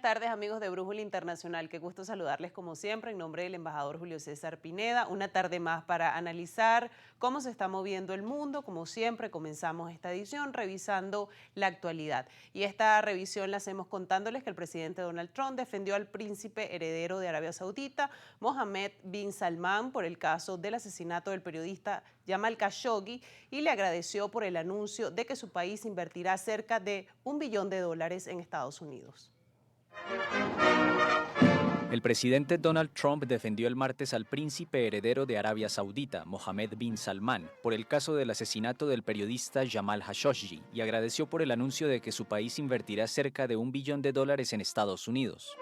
tardes, amigos de Brújula Internacional. Qué gusto saludarles como siempre en nombre del embajador Julio César Pineda. Una tarde más para analizar cómo se está moviendo el mundo. Como siempre, comenzamos esta edición revisando la actualidad. Y esta revisión la hacemos contándoles que el presidente Donald Trump defendió al príncipe heredero de Arabia Saudita, Mohammed bin Salman, por el caso del asesinato del periodista Jamal Khashoggi y le agradeció por el anuncio de que su país invertirá cerca de $1 billón en Estados Unidos. El presidente Donald Trump defendió el martes al príncipe heredero de Arabia Saudita, Mohammed bin Salman, por el caso del asesinato del periodista Jamal Khashoggi y agradeció por el anuncio de que su país invertirá cerca de $1 billón en Estados Unidos.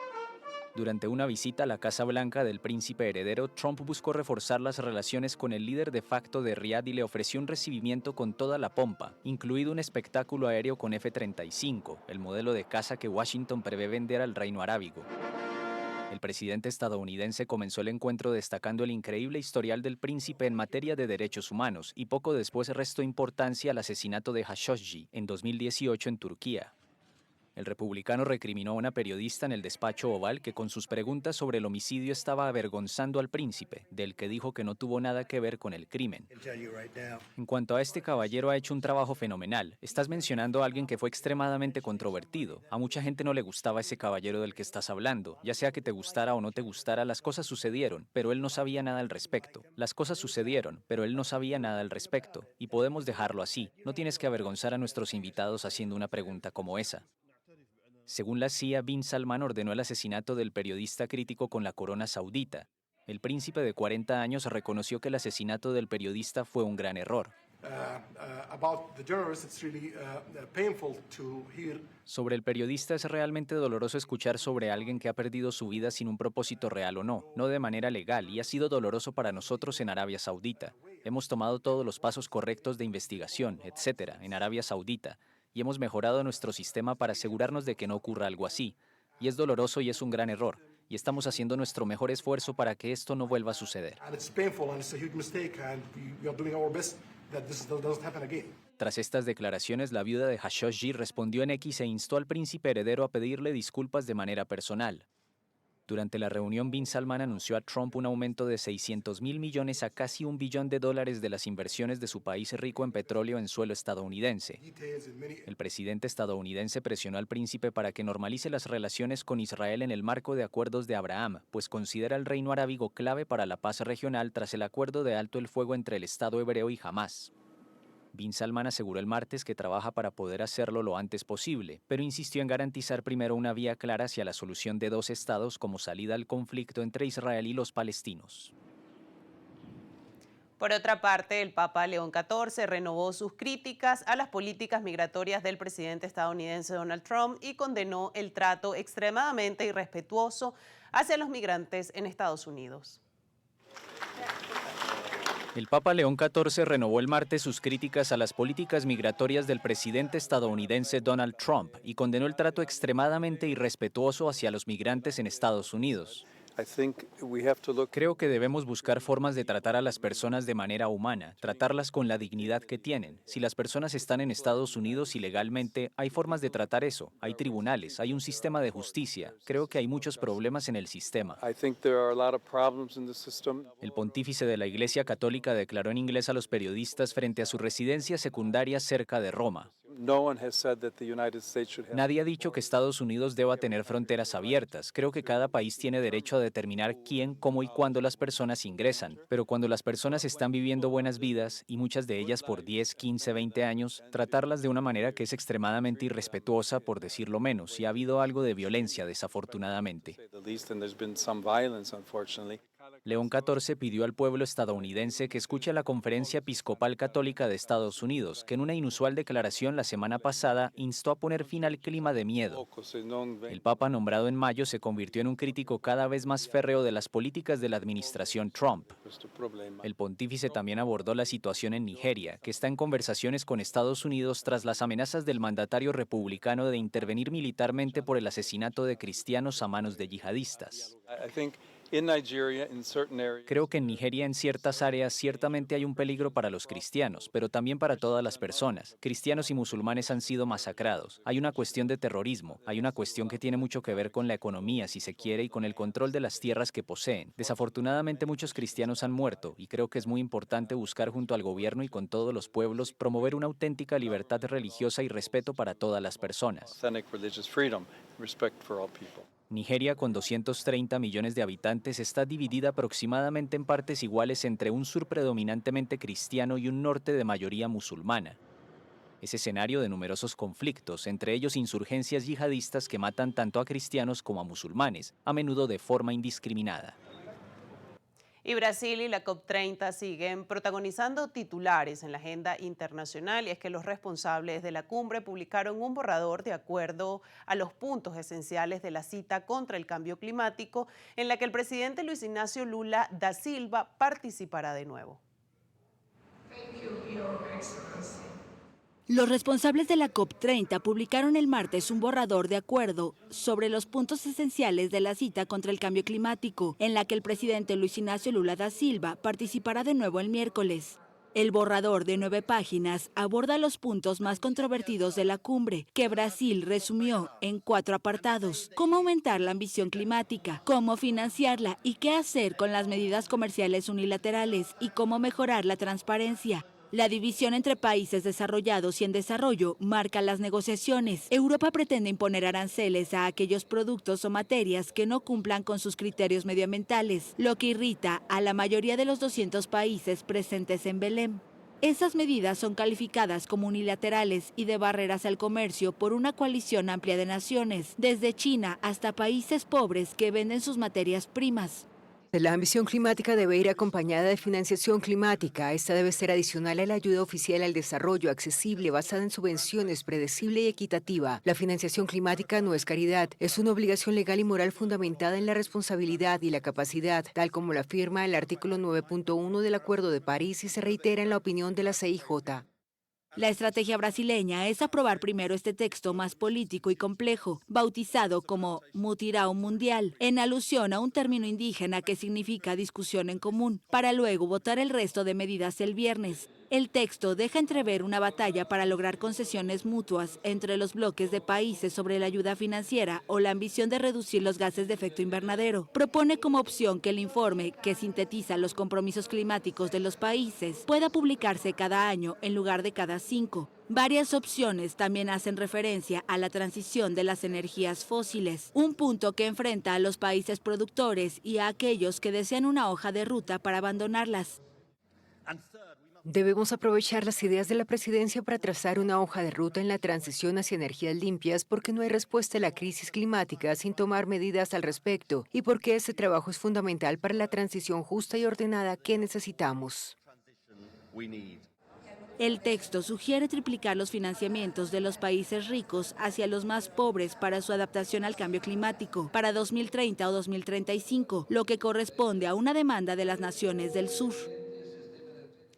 Durante una visita a la Casa Blanca del príncipe heredero, Trump buscó reforzar las relaciones con el líder de facto de Riad y le ofreció un recibimiento con toda la pompa, incluido un espectáculo aéreo con F-35, el modelo de caza que Washington prevé vender al Reino Arábigo. El presidente estadounidense comenzó el encuentro destacando el increíble historial del príncipe en materia de derechos humanos y poco después restó importancia al asesinato de Khashoggi en 2018 en Turquía. El republicano recriminó a una periodista en el despacho Oval que con sus preguntas sobre el homicidio estaba avergonzando al príncipe, del que dijo que no tuvo nada que ver con el crimen. En cuanto a este caballero, ha hecho un trabajo fenomenal. Estás mencionando a alguien que fue extremadamente controvertido. A mucha gente no le gustaba ese caballero del que estás hablando. Ya sea que te gustara o no te gustara, las cosas sucedieron, pero él no sabía nada al respecto. Las cosas sucedieron, pero él no sabía nada al respecto. Y podemos dejarlo así. No tienes que avergonzar a nuestros invitados haciendo una pregunta como esa. Según la CIA, bin Salman ordenó el asesinato del periodista crítico con la corona saudita. El príncipe de 40 años reconoció que el asesinato del periodista fue un gran error. Sobre el periodista es realmente doloroso escuchar sobre alguien que ha perdido su vida sin un propósito real o no de manera legal, y ha sido doloroso para nosotros en Arabia Saudita. Hemos tomado todos los pasos correctos de investigación, etcétera, en Arabia Saudita, y hemos mejorado nuestro sistema para asegurarnos de que no ocurra algo así. Y es doloroso y es un gran error, y estamos haciendo nuestro mejor esfuerzo para que esto no vuelva a suceder. Tras estas declaraciones, la viuda de Khashoggi respondió en X e instó al príncipe heredero a pedirle disculpas de manera personal. Durante la reunión, bin Salman anunció a Trump un aumento de $600.000 millones a casi $1 billón de las inversiones de su país rico en petróleo en suelo estadounidense. El presidente estadounidense presionó al príncipe para que normalice las relaciones con Israel en el marco de acuerdos de Abraham, pues considera el Reino Arábigo clave para la paz regional tras el acuerdo de alto el fuego entre el Estado hebreo y Hamás. Bin Salman aseguró el martes que trabaja para poder hacerlo lo antes posible, pero insistió en garantizar primero una vía clara hacia la solución de dos estados como salida al conflicto entre Israel y los palestinos. Por otra parte, el Papa León XIV renovó sus críticas a las políticas migratorias del presidente estadounidense Donald Trump y condenó el trato extremadamente irrespetuoso hacia los migrantes en Estados Unidos. El Papa León XIV renovó el martes sus críticas a las políticas migratorias del presidente estadounidense Donald Trump y condenó el trato extremadamente irrespetuoso hacia los migrantes en Estados Unidos. Creo que debemos buscar formas de tratar a las personas de manera humana, tratarlas con la dignidad que tienen. Si las personas están en Estados Unidos ilegalmente, hay formas de tratar eso, hay tribunales, hay un sistema de justicia. Creo que hay muchos problemas en el sistema. El pontífice de la Iglesia Católica declaró en inglés a los periodistas frente a su residencia secundaria cerca de Roma. Nadie ha dicho que Estados Unidos deba tener fronteras abiertas. Creo que cada país tiene derecho a determinar quién, cómo y cuándo las personas ingresan. Pero cuando las personas están viviendo buenas vidas, y muchas de ellas por 10, 15, 20 años, tratarlas de una manera que es extremadamente irrespetuosa, por decirlo menos, y ha habido algo de violencia, desafortunadamente. León XIV pidió al pueblo estadounidense que escuche la Conferencia Episcopal Católica de Estados Unidos, que en una inusual declaración la semana pasada instó a poner fin al clima de miedo. El Papa nombrado en mayo se convirtió en un crítico cada vez más férreo de las políticas de la administración Trump. El pontífice también abordó la situación en Nigeria, que está en conversaciones con Estados Unidos tras las amenazas del mandatario republicano de intervenir militarmente por el asesinato de cristianos a manos de yihadistas. Creo que en Nigeria en ciertas áreas ciertamente hay un peligro para los cristianos, pero también para todas las personas. Cristianos y musulmanes han sido masacrados. Hay una cuestión de terrorismo, hay una cuestión que tiene mucho que ver con la economía, si se quiere, y con el control de las tierras que poseen. Desafortunadamente muchos cristianos han muerto y creo que es muy importante buscar junto al gobierno y con todos los pueblos promover una auténtica libertad religiosa y respeto para todas las personas. Nigeria, con 230 millones de habitantes, está dividida aproximadamente en partes iguales entre un sur predominantemente cristiano y un norte de mayoría musulmana. Es escenario de numerosos conflictos, entre ellos insurgencias yihadistas que matan tanto a cristianos como a musulmanes, a menudo de forma indiscriminada. Y Brasil y la COP30 siguen protagonizando titulares en la agenda internacional, y es que los responsables de la cumbre publicaron un borrador de acuerdo a los puntos esenciales de la cita contra el cambio climático, en la que el presidente Luis Ignacio Lula da Silva participará de nuevo. Los responsables de la COP30 publicaron el martes un borrador de acuerdo sobre los puntos esenciales de la cita contra el cambio climático, en la que el presidente Luis Ignacio Lula da Silva participará de nuevo el miércoles. El borrador de 9 páginas aborda los puntos más controvertidos de la cumbre, que Brasil resumió en 4 apartados: cómo aumentar la ambición climática, cómo financiarla y qué hacer con las medidas comerciales unilaterales y cómo mejorar la transparencia. La división entre países desarrollados y en desarrollo marca las negociaciones. Europa pretende imponer aranceles a aquellos productos o materias que no cumplan con sus criterios medioambientales, lo que irrita a la mayoría de los 200 países presentes en Belém. Esas medidas son calificadas como unilaterales y de barreras al comercio por una coalición amplia de naciones, desde China hasta países pobres que venden sus materias primas. La ambición climática debe ir acompañada de financiación climática. Esta debe ser adicional a la ayuda oficial al desarrollo, accesible, basada en subvenciones, predecible y equitativa. La financiación climática no es caridad, es una obligación legal y moral fundamentada en la responsabilidad y la capacidad, tal como lo afirma el artículo 9.1 del Acuerdo de París y se reitera en la opinión de la CIJ. La estrategia brasileña es aprobar primero este texto más político y complejo, bautizado como Mutirão Mundial, en alusión a un término indígena que significa discusión en común, para luego votar el resto de medidas el viernes. El texto deja entrever una batalla para lograr concesiones mutuas entre los bloques de países sobre la ayuda financiera o la ambición de reducir los gases de efecto invernadero. Propone como opción que el informe, que sintetiza los compromisos climáticos de los países, pueda publicarse cada año en lugar de cada 5. Varias opciones también hacen referencia a la transición de las energías fósiles, un punto que enfrenta a los países productores y a aquellos que desean una hoja de ruta para abandonarlas. Debemos aprovechar las ideas de la presidencia para trazar una hoja de ruta en la transición hacia energías limpias, porque no hay respuesta a la crisis climática sin tomar medidas al respecto y porque ese trabajo es fundamental para la transición justa y ordenada que necesitamos. El texto sugiere triplicar los financiamientos de los países ricos hacia los más pobres para su adaptación al cambio climático para 2030 o 2035, lo que corresponde a una demanda de las naciones del sur.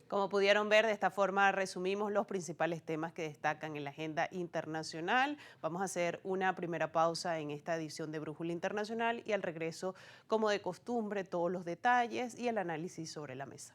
Como pudieron ver, de esta forma resumimos los principales temas que destacan en la agenda internacional. Vamos a hacer una primera pausa en esta edición de Brújula Internacional y al regreso, como de costumbre, todos los detalles y el análisis sobre la mesa.